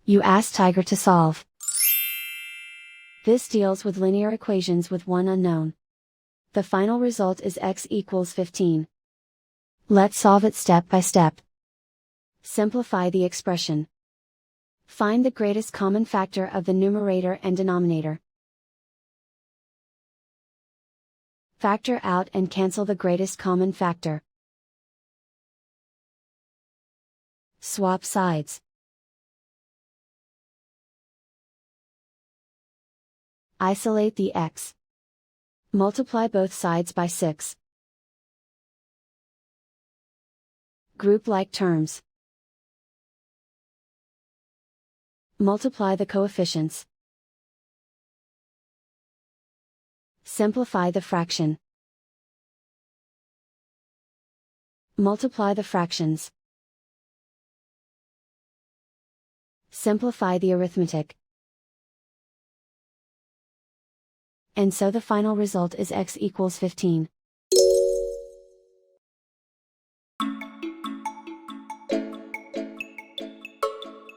You ask Tiger to solve. This deals with linear equations with one unknown. The final result is x equals 15. Let's solve it step by step. Simplify the expression. Find the greatest common factor of the numerator and denominator. Factor out and cancel the greatest common factor. Swap sides. Isolate the x. Multiply both sides by 6. Group like terms. Multiply the coefficients. Simplify the fraction. Multiply the fractions. Simplify the arithmetic. And so the final result is x equals 15.